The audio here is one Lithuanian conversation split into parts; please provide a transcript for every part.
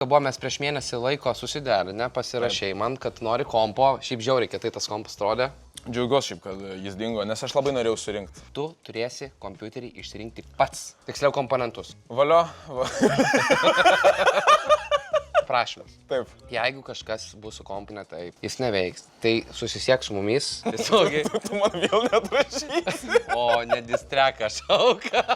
Buvo mes prieš mėnesį laiko susiderinę, pasirašėjai man, kad nori kompo, šiaip žiauriai kietai tas kompas atrodė. Džiaugiuosi šiaip, kad jis dingo, nes aš labai norėjau surinkti. Tu turėsi kompiuterį išsirinkti pats, tiksliau komponentus. Valio. Prašymas. Taip. Jeigu kažkas bus su kompu ne taip, jis neveiks, tai susisiek su mumis. Tiesiogiai. Tu man vėl neatrašysi. O, nedistreka šauka.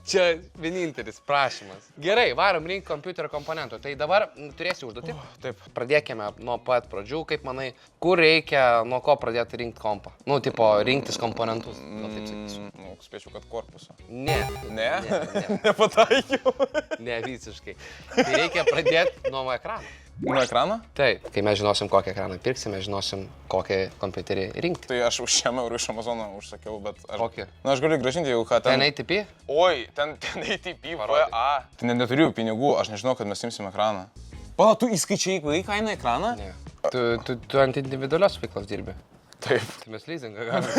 Čia vienintelis prašymas. Gerai, varom rinkti kompiuterio komponentų. Tai dabar turėsi užduotį. Taip. Pradėkime nuo pat pradžių, kaip manai, kur reikia, nuo ko pradėti rinkti kompą. Nu, tipo, rinktis komponentus. Taip sakysiu. Nu, spėčiau, kad korpusą. Ne. Ne? Nepataikiau. Ne, visiškai. Tai reikia pradėti nuo ekrano. Nuo ekrano? Taip. Kai mes žinosim, kokį ekraną pirksime, žinosim, kokį kompiuterį rinkti. Tai aš už 100 eurų iš Amazono užsakiau, bet aš... Kokį? Na, aš galiu grąžinti, jeigu ką ten... Ten ATP? Oi, ten ATP, VA. Tai neturiu pinigų, aš nežinau, kad mes imsim ekraną. Pala, tu įskaičiai kainą ekraną? Ne. Tu ant individualios veiklos dirbi. Taip. Tai mes leasingą galime.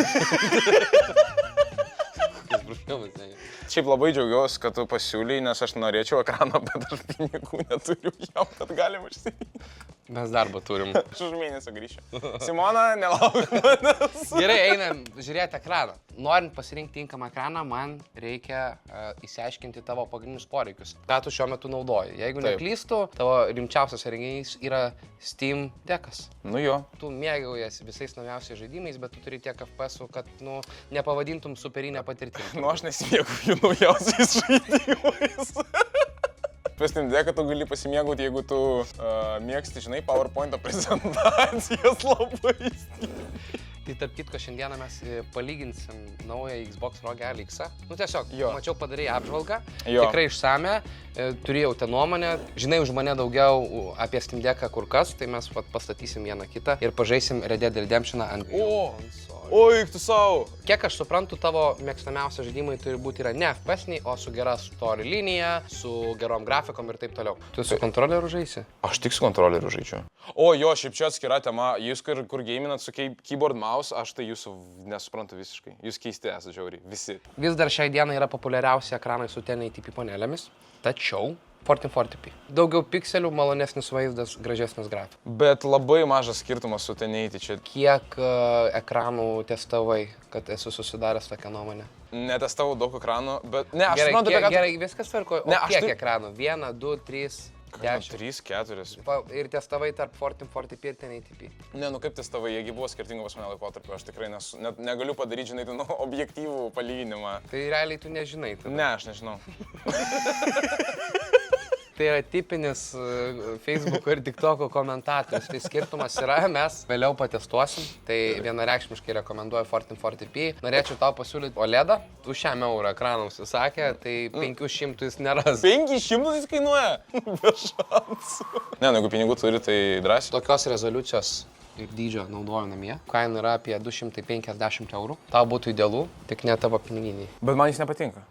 Šiaip labai džiaugiuosi, kad tu pasiūlyi, nes aš norėčiau ekraną, bet aš pinigų neturiu jam, kad galim užsirinkti. Mes darbą turim. Aš už mėnesį grįšiu. Simona, nelauk manęs. Gerai, einam žiūrėti ekraną. Norint pasirinkti tinkamą ekraną, man reikia išsiaiškinti tavo pagrindinius poreikius. Ką tu šiuo metu naudoji. Jeigu neklystu, tavo rimčiausias renginys yra Steam Deckas. Nu jo. Tu mėgaujasi visais naujausiais žaidimais, bet tu turi tiek FPS-ų, kad, nu, nepavadintum superinę patirtį. Nu, aš nesimėgauju naujausiais žaidimais. Steam Decką tu gali pasimėgauti, jeigu tu mėgsti, žinai, PowerPoint'o prezentacijas labai stipriai. Tai tarp kitko, šiandieną mes palyginsim naują Xbox Rogue X. Nu tiesiog, mačiau padarei apžvalgą, tikrai išsame, turėjau tą nuomonę, žinai už mane daugiau apie Steam Decką kur kas, tai mes pastatysim vieną kitą ir pažaisim Red Dead Redemptioną ant konsolės. Oi, tu savo! Kiek aš suprantu, tavo mėgstamiausi žaidimai turi būti yra ne FPS-niai, o su gera story linija, su gerom grafikom ir taip toliau. Tu su kontroleriu žaisi? Aš tik su kontroleriu žaidžiu. O jo, šiaip čia atskira tema, jūs kur gaminat su keyboard mouse, aš tai jūsų nesuprantu visiškai. Jūs keisti esate žiauriai, visi. Vis dar šiai dienai yra populiariausi ekranai su 1080p panelėmis, tačiau 1440p. Daugiau pikselių, malonesnis vaizdas, gražesnis grafikas. Bet labai mažas skirtumas su 1080 čia. Kiek ekranų testavai, kad esu susidaręs tokią nuomonę? Netestavau daug ekranų, bet... Ne, aš suprantu, gerai, viskas tvarko. O kiek ekranų? 1, 2, 3... 10. 3, 4. Ir testavai tarp 1440p ir 1080p. Ne, nu kaip testavai, jiegi buvo skirtingų pas mane laikotarpių, aš tikrai negaliu padaryti, žinai, nu, objektyvų palyginimą. Tai realiai tu nežinai. Tada. Ne, aš nežinau. Tai yra tipinis Facebook'o ir TikTok'o komentatorius. Tai skirtumas yra, mes vėliau patestuosim. Tai vienareikšmiškai rekomenduoju 1440p. Norėčiau tau pasiūlyti OLED'ą. Už 100 eurų ekraną užsisakė, tai 500 jis neras. 500 jis kainuoja? Be šansų. Ne, jeigu pinigų turi, tai drąsiai. Tokios rezoliucijos ir dydžio naudoju namie. Kaina yra apie 250 eurų. Tau būtų idealu, tik ne tavo piniginiai. Bet man jis nepatinka.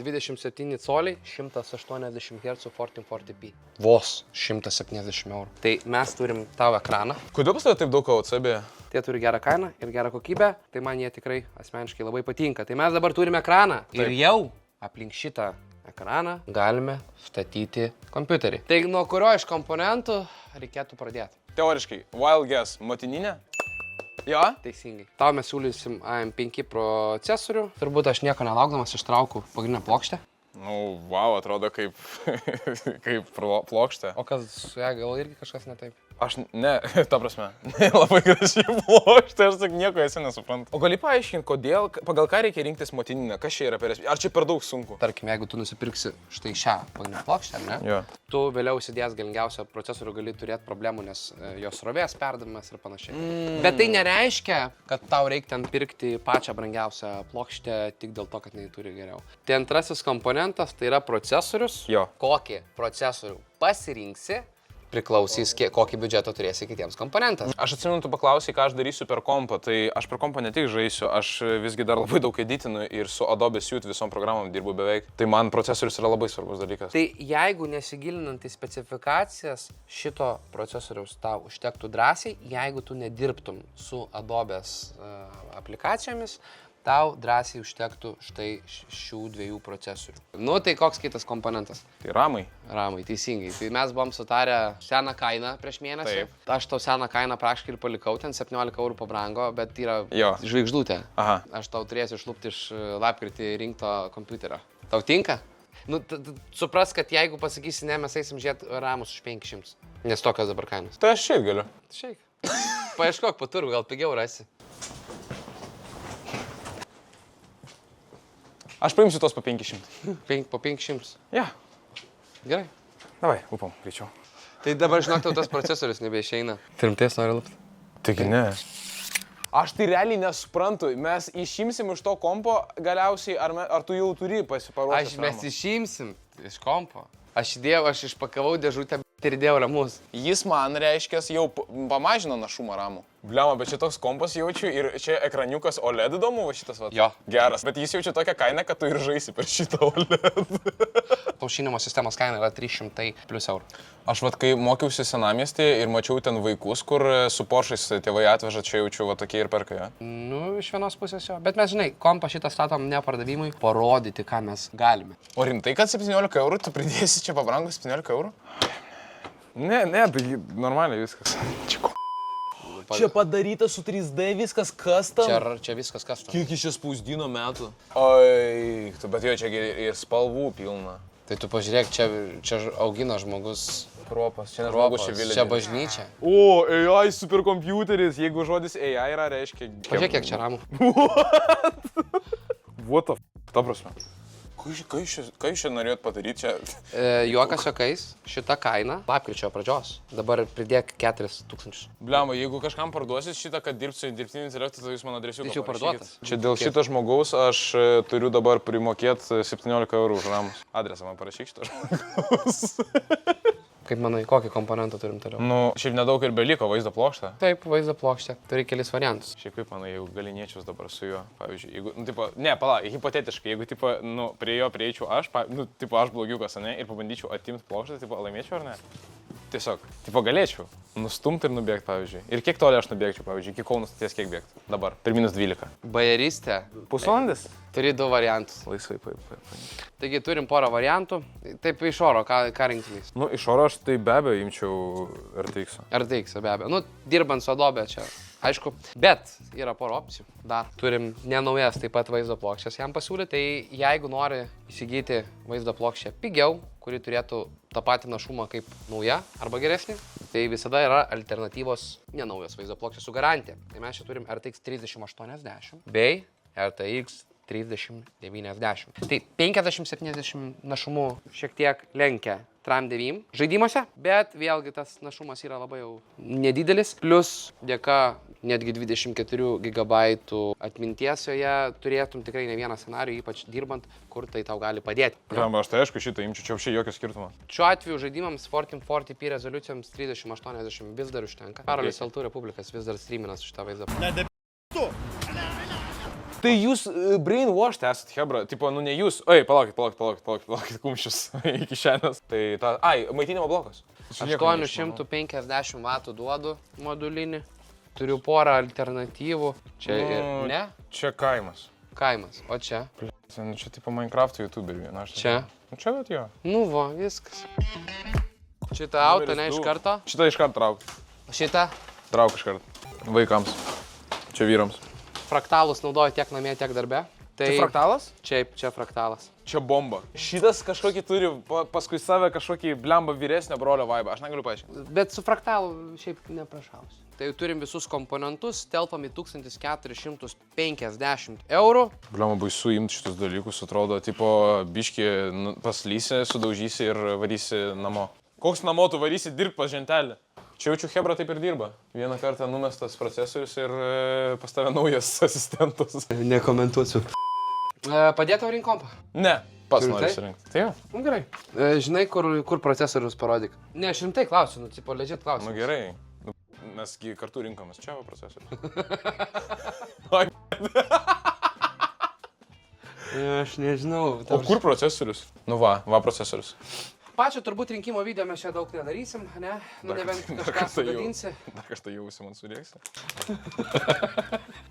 27 coliai, 180 Hz 1440p. Vos 170 eurų. Tai mes turim tavo ekraną. Kodėl pas tave taip daug OCB? Tie turi gerą kainą ir gerą kokybę, tai man jie tikrai asmeniškai labai patinka. Tai mes dabar turime ekraną. Taip. Ir jau aplink šitą ekraną galime statyti kompiuterį. Tai nuo kurio iš komponentų reikėtų pradėti? Teoriškai, wild guess, motininė? Jo? Teisingai. Tau mes siūlysim AM5 procesorių. Turbūt aš nieko nelaukdamas ištraukiu pagrindinę plokštę. Nu, wow, atrodo kaip plokštė. O kas su ją gal irgi kažkas ne taip? Aš ne, ta prasme, labai gražiai plokštė, aš tik nieko esi nesuprantu. O gali paaiškinti, kodėl, pagal ką reikia rinktis motininę, kas čia yra per esmė, ar čia per daug sunku? Tarkim, jeigu tu nusipirksi štai šią pagrindinę plokštę, ne? Jo. Tu vėliau įsidėjęs galingiausią procesorių gali turėti problemų, nes jos srovės perdavimas ir panašiai. Bet tai nereiškia, kad tau reikia ten pirkti pačią brangiausią plokštę tik dėl to, kad jinai turi geriau. Tai antrasis komponentas tai yra procesorius. Jo. Kokį procesorių pasirinksi, priklausys, kokį biudžetą turėsi kitiems komponentams. Aš atsimenu, tu paklausai, ką aš darysiu per kompą, tai aš per kompą ne tik žaisiu, aš visgi dar labai daug editinu ir su Adobe Suite visom programom dirbu beveik. Tai man procesorius yra labai svarbus dalykas. Tai jeigu nesigilinant į specifikacijas, šito procesoriaus tau užtektų drąsiai, jeigu tu nedirbtum su Adobe's aplikacijomis, tau drąsiai užtektų štai šių dviejų procesorių. Nu, tai koks kitas komponentas? Tai ramai. Ramai, teisingai. Tai mes buvom sutarę seną kainą prieš mėnesį. Taip. Aš tau seną kainą praktiškai ir palikau, ten 17 eurų pabrango, bet yra Jo. žvaigždutė. Aha. Aš tau turėsiu išlupti iš lapkritį rinkto kompiuterio. Tau tinka? Nu, supras, kad jeigu pasakysi ne, mes eisim žiūrėti ramus už 500. Nes tokios dabar kainos. Tai aš šiaip galiu. Šiaip. Paieškok po turų, gal pigiau rasi. Aš paimsiu tos po 500. Po 500. Ja. Gerai. Davai, upam, greičiau. Tai dabar, žinok, tau tas procesorius nebeišeina. Trimties nori lupti. Taigi ne. Aš tai realiai nesuprantu, mes išimsim iš to kompo galiausiai, ar tu jau turi pasiparuošęs? Mes išimsim iš kompo. Aš išpakavau dėžutę ir dėjau ramus. Jis man, reiškia, jau pamažino našumą ramų. Bliama, bet čia toks kompas jaučiu ir čia ekraniukas OLED įdomu, va šitas va. Jo. Geras, bet jis jaučia tokią kainą, kad tu ir žaisi per šitą OLED. Aušinimo sistemos kaina yra 300 + eurų. Aš vat, kai mokiausi senamiestį ir mačiau ten vaikus, kur su Porsche'ais tėvai atveža, čia jaučiu va tokie ir perka, ja? Nu, iš vienos pusės jo. Bet mes, žinai, kompą šitą statom ne pardavimui, parodyti, ką mes galime. O rimtai, kad 17 eurų, tu pridėsi čia pabrangus 17 eurų? Ne, tai normaliai viskas. Čia padaryta su 3D, viskas custom. Čia viskas custom. Kiek iš čia spausdino metų? Oi, bet jo, čia ir spalvų pilna. Tai tu pažiūrėk, čia augina žmogus. Kruopas, čia žmogus Kruopas, čia bažnyčia. O, AI superkompiuteris, jeigu žodis AI yra, reiškia... Pažiūrėk, kiek čia ramų. What the f***, ta prasme. Ką jūs čia norėjot padaryti čia? Juokas juokais, šita kaina lapkričio pradžios. Dabar pridėk 4000. Bliama, jeigu kažkam parduosit šitą, kad dirbsiu dirbtinį intelektą, tai jūs mano adresiuką parašykit. Jis jau parduotas. Čia dėl šito žmogaus aš turiu dabar primokėti 17 eurų už ramus. Adresą man parašyk šito žmogaus. Kaip manai, kokį komponentą turim toliau? Nu, šiaip nedaug ir beliko, vaizdo plokštę. Taip, vaizdo plokštė. Turi kelis variantus. Šiaip kaip manai, jeigu galėčiau dabar su juo, pavyzdžiui, jeigu, nu, tipo, ne, hipotetiškai, jeigu, tipo, nu, prie jo prieičiau aš, nu, tipo, aš blogiukas, ne, ir pabandyčiau atimti plokštę, tipo, laimėčiau ar ne? Tiesiog, tipo, galėčiau nustumti ir nubėgti, pavyzdžiui. Ir kiek toli aš nubėgčiau, pavyzdžiui, iki Kauno stoties kiek bėgti? Dabar, per -12. Bajeristė. Pusvalandis? Turi 2 variantus. Laisvai, Taigi turim porą variantų. Taip, iš oro, ką rinktumės? Nu, iš oro aš tai be abejo imčiau RTX. RTX, be abejo. Nu, dirbant su Adobe čia, aišku. Bet yra porą opcijų. Dar turim nenaujas taip pat vaizdo plokščias jam pasiūlyti. Tai jeigu nori įsigyti vaizdo plokščią pigiau, kuri turėtų tą patį našumą kaip nauja arba geresnė, tai visada yra alternatyvos nenaujos vaizdo plokščios su garantija. Tai mes čia turim RTX 3080 bei RTX 3090. Tai 50-70 našumų šiek tiek lenkia Tram 9 žaidimuose, bet vėlgi tas našumas yra labai jau nedidelis. Plus dėka netgi 24 GB atminties joje turėtum tikrai ne vieną scenarijų, ypač dirbant, kur tai tau gali padėti. Aš tai aišku šitą imčiau, čia apšiai jokio skirtumo. Šiuo atveju žaidimams 1440p rezoliucijoms 3080 vis dar užtenka. Karolis Altų Republikas vis dar streaminas šitą vaizdą. Tai jūs brainwashed esat, hebra, tipo, nu ne jūs, oi, palaukit, kumščius iki šiandien. Tai maitinimo blokas. 850 W duodu modulinį, turiu porą alternatyvų. Čia ne? Čia kaimas. Kaimas, o čia? Čia tipo Minecraft youtuberių viena. Čia? Čia bet jo. Nu va, viskas. Šitą auto ne iš karto? Šitą iš karto trauk. Šitą? Trauk iš karto. Vaikams. Čia vyrams. Fraktalus naudoju tiek namie, tiek darbe. Tai fraktalas? Čia fraktalas. Čia bomba. Šitas kažkokį turi paskui save kažkokį blemba vyresnio brolio vaibą, aš negaliu paaiškinti. Bet su fraktalu šiaip neprašausiu. Tai turim visus komponentus, telpam į 1450 eurų. Blemba baisu imti šitus dalykus, atrodo, tipo biškį paslysi, sudaužysi ir varysi namo. Koks namo tu varysi dirbti pas žentelį? Čia jaučiu, hebra taip ir dirba. Vieną kartą numestas procesorius ir pas tave naujas asistentas. Nekomentuosiu. Padėt tau rink kompą? Ne, pats noriu surinkti. Tai jo. Nu gerai. Žinai, kur procesorius parodyk? Ne, aš rimtai klausiu, tipo legit klausiu. Nu gerai. Mes kartu rinkomės. Čia va procesorius. Aš nežinau. O kur procesorius? Nu va procesorius. Pačio turbūt rinkimo video mes čia daug nedarysim, ne? Nu, nebent kažką sugadinsi. Dar kažką jausi man surėksi.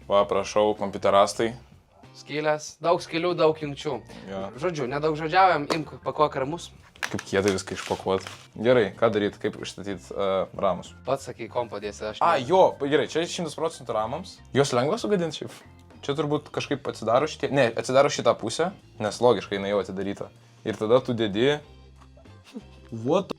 Va, prašau, kompiuterastai. skylės, daug skylių, daug jungčių. Jo. Žodžiu, nedaug žodžiavam, imk pakuok ramus. Kaip kietai viską išpakuot. Gerai, ką daryti, kaip išstatyti ramus? Pats sakai, kompo dėsi, aš... Jo, gerai, čia 100% ramams. Juos lengva sugadinti šiaip. Čia turbūt kažkaip atsidaro šitie... Ne, atsidaro šitą pusę, nes logiškai jinai jau atidaryta. Ir tada tu dedi... What?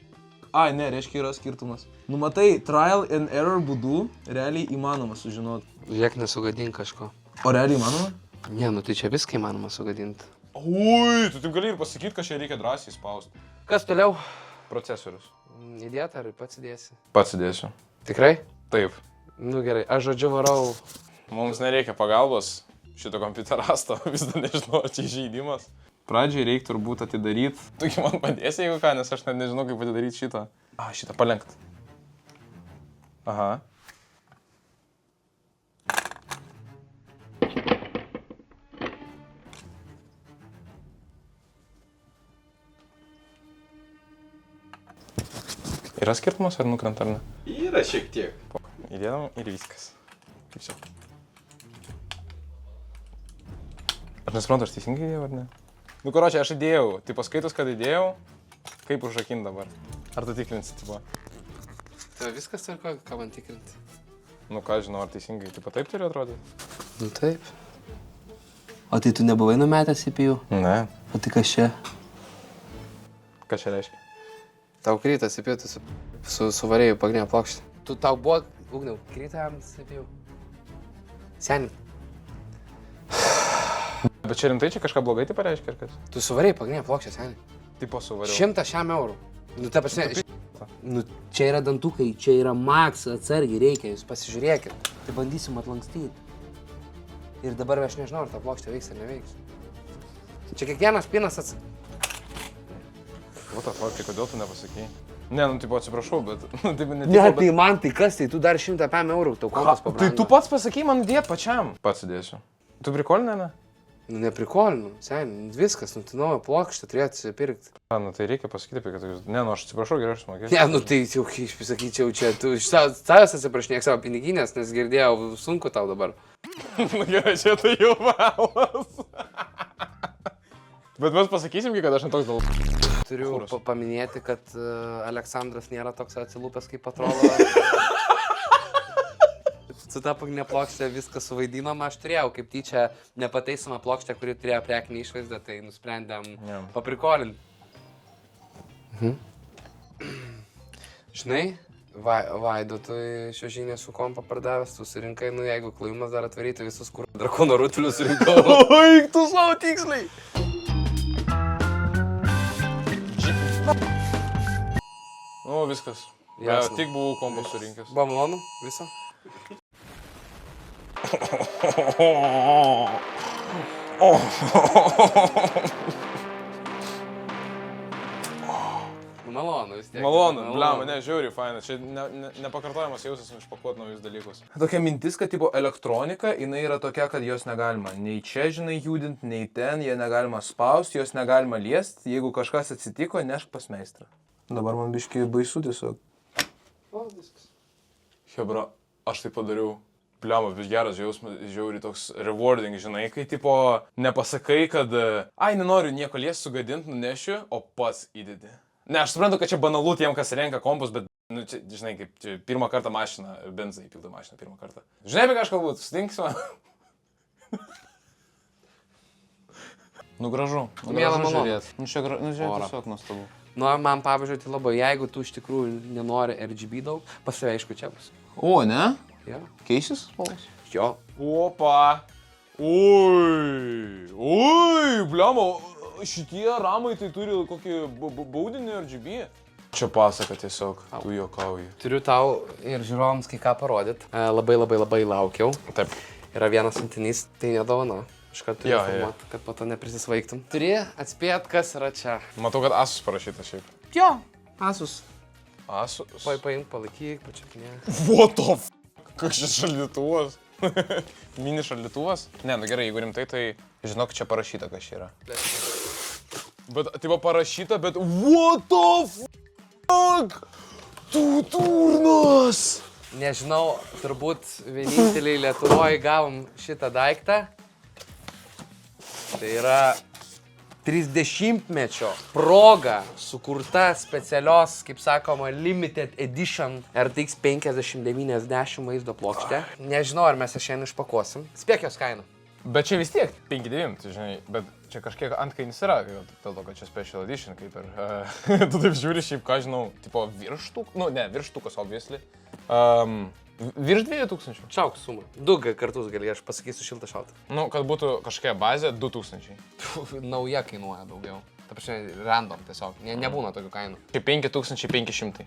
Ai, ne, reiškia yra skirtumas. Nu matai, trial and error būdu realiai įmanoma sužinoti. Žiūrėk, nesugadink kažko. O realiai įmanoma? Ne, nu tai čia viską įmanoma sugadinti. Ui, tu taip gali ir pasakyti, kad čia reikia drąsiai spausti. Kas toliau? Procesorius. Įdėt ar pats įdėsi? Pats įdėsiu. Tikrai? Taip. Nu gerai, aš žodžiu varau. Mums nereikia pagalbos šito kompiuterasto, vis dar nežinau, ar čia žaidimas. Pradžiai reikia turbūt atidaryti. Tu man padėsi, jeigu ką, nes aš net nežinau, kaip atidaryti šitą. Šitą palenkt. Aha. Yra skirtumas, ar nukrenta, ar ne? Yra šiek tiek. Įdėdam ir viskas. Kaip čia? Aš nesuprantu, aš teisingai įdėjau, ar ne? Nu, karočią, aš įdėjau. Tai paskaitus, kad įdėjau, kaip užrakinti dabar. Ar tu tikrinsi, tipo? Tai viskas tvarko, ką man tikrinti? Nu, ką žinau, ar teisingai. Tipo taip turi atrodyti? Nu taip. O tai tu nebuvai numetęs CPU? Ne. O tai kas čia? Ką čia reiškia? Tau kryta CPU, tu suvarėjai pagrindinę plokštę. Tu tau buvo, ugniau, kryta ant CPU. Seniai. Bet čia rimtai čia kažką blogai tai pareiškia, ar kas? Tu suvarėjai pagrindinę plokštę, seniai. Tipo suvariau. 100 šiam eurų. Nu, ta prasme, nu, čia yra dantukai, čia yra max, atsargiai reikia, jūs pasižiūrėkit. Tai bandysim atlankstyti. Ir dabar aš nežinau, ar ta plokštė veiks ar neveiks. Čia kiekvienas pinas What the fuck, tai kodėl tu nepasakei? Ne, nu, tipo, atsiprašau, bet... taip, Ne, tai man tai kas, tai tu dar 100 eurų, tau kompas pabrango. Tai tu pats pasakei man dėt pačiam. Pats įdėsiu. Tu prikolinė, ne? Nu, neprikolinu, seniai, viskas, nu, tai naują plokštę turėtų pirkti. Nu, tai reikia pasakyti apie kad... Ne, nu, aš atsiprašau, gerai, aš sumokėsiu. Ne, nu, tai jau, kaip pasakyčiau, čia, tu iš savęs atsiprašinėk savo piniginės, nes girdėjau, sunku tau dabar. Nu, gerai, čia tai jau valas. Bet mes pasakysim, kad aš netoks dėl... Turiu paminėti, kad Aleksandras nėra toks atsilūpęs, kaip atrodo. Su ta pagrindinė plokštė viską suvaidinom, aš turėjau kaip tyčia nepataisomą plokštę, kuri turėjo prekinį išvaizdą, tai nusprendėm paprikolinti. Žinai, Vaidotui šiožinė su kompa pardavęs, tu surinkai, nu jeigu klojimas dar atvaryti visus kur drakono rutulius surinkau. Oi, tu savo tiksliai. Nu, viskas. Jasna. Tik buvau kompą surinkęs. Buvo malonu, viso? Malonu vis tiek. Malonu, bliam, ne, žiauriai faina. Čia nepakartojamas jausas išpakuoti naujus dalykus. Tokia mintis, kad tipo elektronika, jinai yra tokia, kad jos negalima nei čia, žinai, judinti, nei ten, jie negalima spausti, jos negalima liesti. Jeigu kažkas atsitiko, nešk pas meistrą. Dabar man biškai baisu tiesiog. O, viskas. Hebra, aš tai padariau. Bliam, bet geras jausmas, žiauriai toks rewarding, žinai, kai tipo nepasakai, kad ai, nenoriu nieko liesti, sugadinti, nunešiu, o pats įdedi. Ne, aš suprantu, kad čia banalu tiem, kas renka kompus, bet, nu, čia, žinai, kaip čia pirmą kartą mašiną, benzą įpildo mašiną pirmą kartą. Žinai, apie ką aš kalbu, sutinksi man? Nu gražu. Miela malonu. Nu čia tiesiog nuostabu. Nu, man pavyzdžiui, tai labai, jeigu tu iš tikrųjų nenori RGB daug, pas save aišku čia bus. O, ne? Jo. Keisis spalvos? Jo. Opa. Ui, bliamo, šitie ramai tai turi kokį baudinį RGB. Čia pasaka tiesiog, tu juokauji. Turiu tau ir žiūrovams kai ką parodyti. Labai laukiau. Taip. Yra vienas siuntinys, tai nedovana. Iš karto turiu informuoti, kad po to neprisisvaigtum. Turi atspėt, kas yra čia. Matau, kad Asus parašyta šiaip. Jo, Asus. Asus? Paimk, palaikyk, pačiapinė. What the f***? Kas šis šaldytuvas? Mini šaldytuvas? Ne, nu gerai, jeigu rimtai, tai žinok, čia parašyta, kas čia yra. Bet, tai buvo parašyta, bet what the f***? Tu turnas! Nežinau, turbūt vieninteliai Lietuvoje gavom šitą daiktą. Tai yra 30-mečio proga sukurta specialios, kaip sakoma, limited edition RTX 5090 vaizdo plokštė. Nežinau, ar mes ją šiandien išpakuosim. Spėk jos kainą. Bet čia vis tiek 5,9, tai žinai, bet čia kažkiek antkainis yra, dėl to, kad čia special edition, kaip ir, tu taip žiūri, šiaip, ką žinau, tipo virštuk, nu ne, virštukas, obviously, virš 2000. Čiauk sumą. 2 kartus gali, aš pasakysiu šiltą šaltą. Nu, kad būtų kažkokia bazė, 2000. Nauja kainuoja daugiau. Ta prasme, random tiesiog, nebūna tokių kainų. Čia 5500.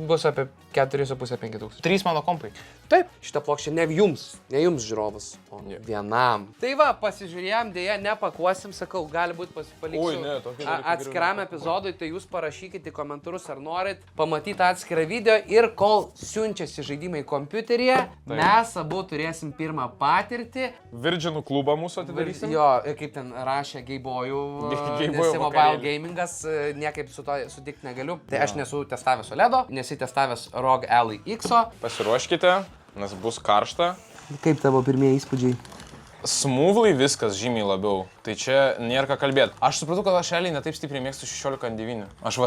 Bus apie 4,5-5 3 mano kompai. Taip, šitą plokštę ne jums žiūrovas, o vienam. Tai va, pasižiūrėjom, dėja, nepakuosim, sakau, gali būti paliksiu Oi, ne, tokį dalyką atskiram epizodui, tai jūs parašykite į komentarus, ar norit pamatyti atskirą video ir kol siunčiasi žaidimai kompiuteryje, mes abu turėsim pirmą patirtį. Virginų klubą mūsų atidarysim. Jo, kaip ten rašė Geibojų, nes mobile gamingas, niekaip su to sutikti negaliu. Tai aš nesu testavęs OLED'o, nesi testavęs ROG Ally X'o. Pasiruoškite, nes bus karšta. Kaip tavo pirmieji įspūdžiai? Smoothly viskas žymiai labiau. Tai čia nėra ką kalbėti. Aš supratau, kad aš realiai netaip stipriai mėgstu 16:9. Aš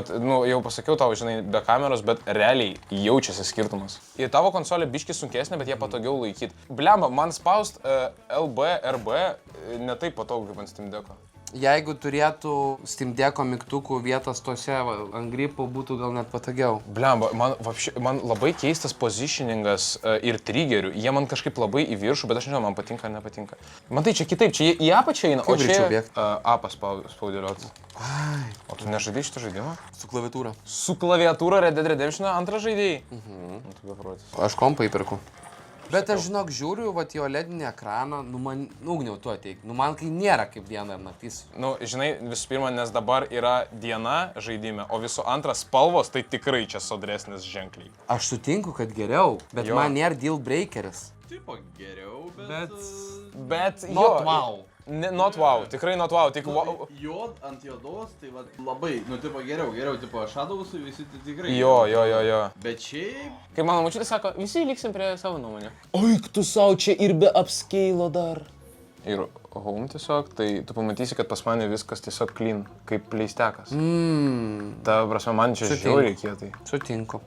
jau pasakiau tau, žinai, be kameros, bet realiai jaučiasi skirtumas. Ir tavo konsolė biški sunkesnė, bet jie patogiau laikyti. Blemba, man spaust LB, RB netaip patogu kaip ant Steam Deck'o. Jeigu turėtų Steam Deck'o mygtukų vietos tose ant gripų, būtų gal net patogiau. Blemba, man labai keistas positioningas ir triggerių. Jie man kažkaip labai į viršų, bet aš nežinau, man patinka ar nepatinka. Man tai čia kitaip, čia į apačią eina, o čia apą spaudėlioti. O tu nežaidai šitą žaidimą? Su klaviatūra. Su klaviatūra Red Dead Redemption antrą žaidėjai? Aš kompą įperku. Bet aš žinok, žiūriu, va, į OLEDinį ekraną, ugniau tu ateik, man kai nėra kaip diena ir naktis. Nu, žinai, visų pirma, nes dabar yra diena žaidime, o visų antras spalvos, tai tikrai čia sodresnis ženkliai. Aš sutinku, kad geriau, bet man nėra deal breakeris. Tipo geriau, bet not wow. Not wow, tikrai not wow, tik wow. Juod ant juodos, tai va labai, nu tipo geriau, tipo Shadows'ui visi tai tikrai. Jo. Bet šiaip... Kai mano močiutė sako, visi liksim prie savo nuomonę. Oi, tu sau čia ir be upscale'o dar. Ir home tiesiog, tai tu pamatysi, kad pas mane viskas tiesiog clean, kaip pleistekas. Ta prasme, man čia žiauriai kietai. Sutinku.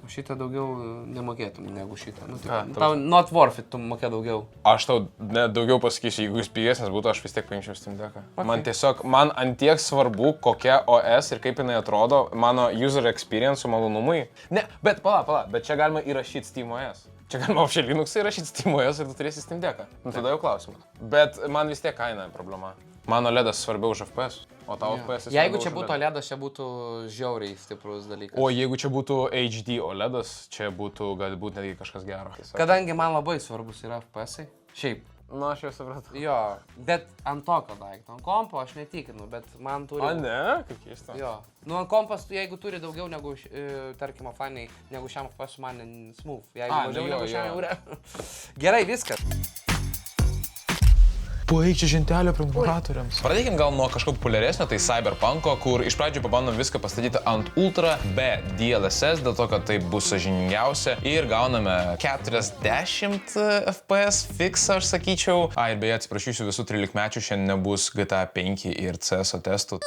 Šitą daugiau nemokėtum negu šitą. Nu, tau not worth it, tu mokė daugiau. Aš tau daugiau pasakysiu, jeigu jis pigesnis būtų, aš vis tiek paimčiau Steam Deck'ą. Okay. Man antiek svarbu, kokia OS ir kaip jinai atrodo, mano user experience malonumui. Ne, bet pala, bet čia galima įrašyti Steam OS. Čia galima apšė Linux'ą įrašyti Steam OS ir tu turėsi Steam Deck'ą. Nu, tada jau klausimas. Bet man vis tiek kaina problema. Mano LED'as svarbiau už FPS. O tavo FPS svarbiau. Jeigu čia būtų OLED'as, čia būtų žiauriai stiprus dalykas. O jeigu čia būtų HD OLED'as, čia būtų galbūt netgi kažkas gero. Kadangi man labai svarbus yra FPS'ai. Šiaip. Nu, aš jau supratau. Jo, bet ant tokio daikto. Ant kompo aš netikinu, bet man turi... O ne, kaip keista. Jo. Nu, ant kompas, jeigu turi daugiau negu, tarkim, fanai, negu šiam FPS, man smooth. Jeigu mažiau negu šiam eurė. Gerai, viskas. Eik čia žentelio prenumeratoriams. Pradėkim gal nuo kažko populiaresnio, tai Cyberpunk'o, kur iš pradžių pabandom viską pastatyti ant Ultra be DLSS, dėl to, kad tai bus sąžiningiausia. Ir gauname 40 FPS fixą, aš sakyčiau. Ir beje, atsiprašysiu visų 13-mečių, šiandien nebus GTA 5 ir CS:GO testų.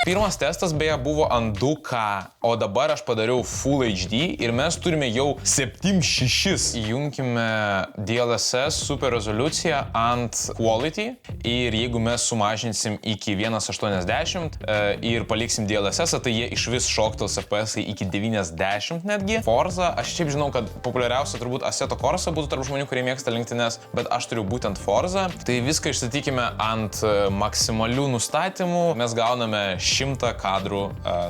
Pirmas testas beje buvo ant 2K, o dabar aš padariau Full HD ir mes turime jau 7.6. Įjunkime DLSS super rezoliuciją ant Quality ir jeigu mes sumažinsim iki 1.80 ir paliksim DLSS, tai jie iš vis šoktels FPS iki 90 netgi. Forza, aš šiaip žinau, kad populiariausia turbūt Assetto Corsa būtų tarp žmonių, kurie mėgsta lenktynes, bet aš turiu būtent Forza. Tai viską išstatykime ant maksimalių nustatymų. Mes gauname 100 kadrų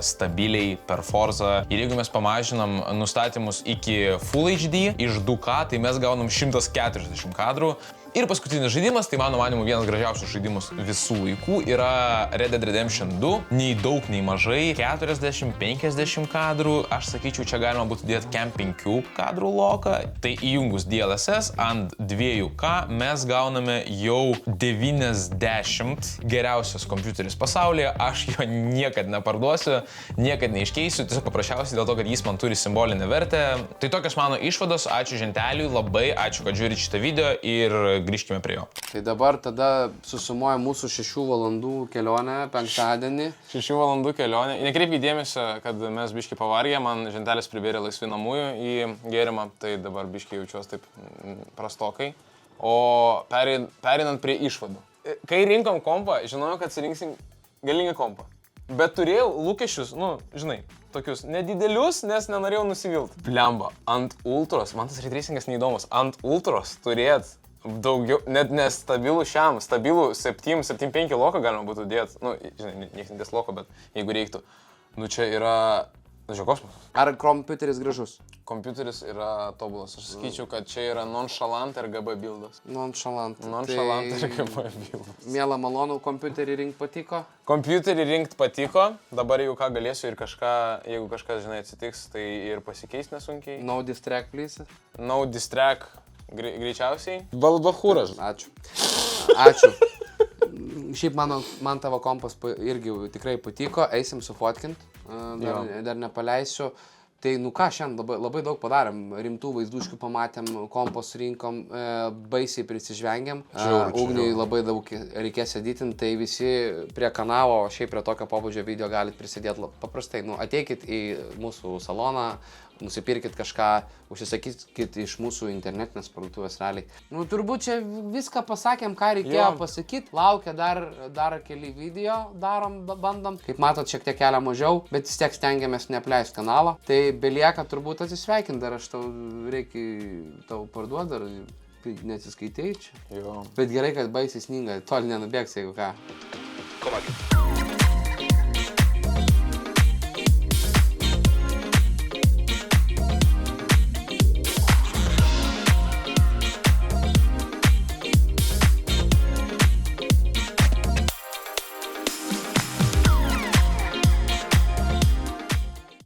stabiliai per Forza. Ir jeigu mes pamažinam nustatymus iki Full HD iš 2K, tai mes gaunam 140 kadrų. Ir paskutinis žaidimas, tai mano manimu vienas gražiausių žaidimus visų laikų yra Red Dead Redemption 2. Nei daug, nei mažai. 40-50 kadrų. Aš sakyčiau, čia galima būtų dėti kem 5 kadrų loką. Tai įjungus DLSS ant 2K mes gauname jau 90 geriausias kompiuteris pasaulyje. Aš jo niekad neparduosiu, niekad neiškeisiu. Tiesiog paprasčiausiai dėl to, kad jis man turi simbolinę vertę. Tai tokios mano išvados. Ačiū Ženteliui, labai ačiū, kad žiūrit šitą video ir grįžkime prie jo. Tai dabar tada susumuoja mūsų 6 valandų kelionę penktadienį. 6 valandų kelionė. Nekreipkite dėmesio, kad mes biški pavargę, man žentelis pribėrė laisvai namųjų į gėrimą, tai dabar biški jaučiuosi taip prastokai. O perinant prie išvadų. Kai rinkom kompą, žinojau, kad surinksim galingą kompą. Bet turėjau lūkesčius, žinai, tokius nedidelius, nes nenorėjau nusivilti. Blemba, ant ultros, man tas retracingas neįdomus, ant ultros turėt daugiau, net nestabilų stabilų 7-5 loką galima būtų dėti. Žinai, niekas nedės loko, bet jeigu reiktų. Čia yra, kosmosas. Ar kompiuteris gražus? Kompiuteris yra tobulas. Aš sakyčiau, kad čia yra nonchalant RGB buildas. Nonchalant. RGB buildas. Miela malonu, kompiuterį rinkt patiko? Kompiuterį rinkt patiko. Dabar jau ką galėsiu ir kažką, jeigu kažkas, žinai, atsitiks, tai ir pasikeis nesunkiai. No distract, please. No distract. Greičiausiai. Balbachūras. Ačiū. Šiaip man tavo kompas irgi tikrai patiko, eisim sufotkint, dar nepaleisiu. Tai ką, šiandien labai daug padarėm, rimtų vaizduškių pamatėm, kompos rinkom, baisiai prisižvengiam. Ugniui labai daug reikės editinti, tai visi prie kanalo, šiaip prie tokio pobūdžio video galit prisidėti paprastai. Ateikit į mūsų saloną, nusipirkit kažką, užsisakykit iš mūsų internetinės parduotuvės realiai. Turbūt čia viską pasakėm, ką reikėjo pasakyti. Laukia dar keli video, bandom. Kaip matot, šiek tiek kelia mažiau, bet vis tiek stengiamės neapleisti kanalą. Tai belieka turbūt atsisveikinti, dar aš tau parduodu, dar neatsiskaitei čia. Bet gerai, kad baisiai sninga, toli nenubėgs, jeigu ką.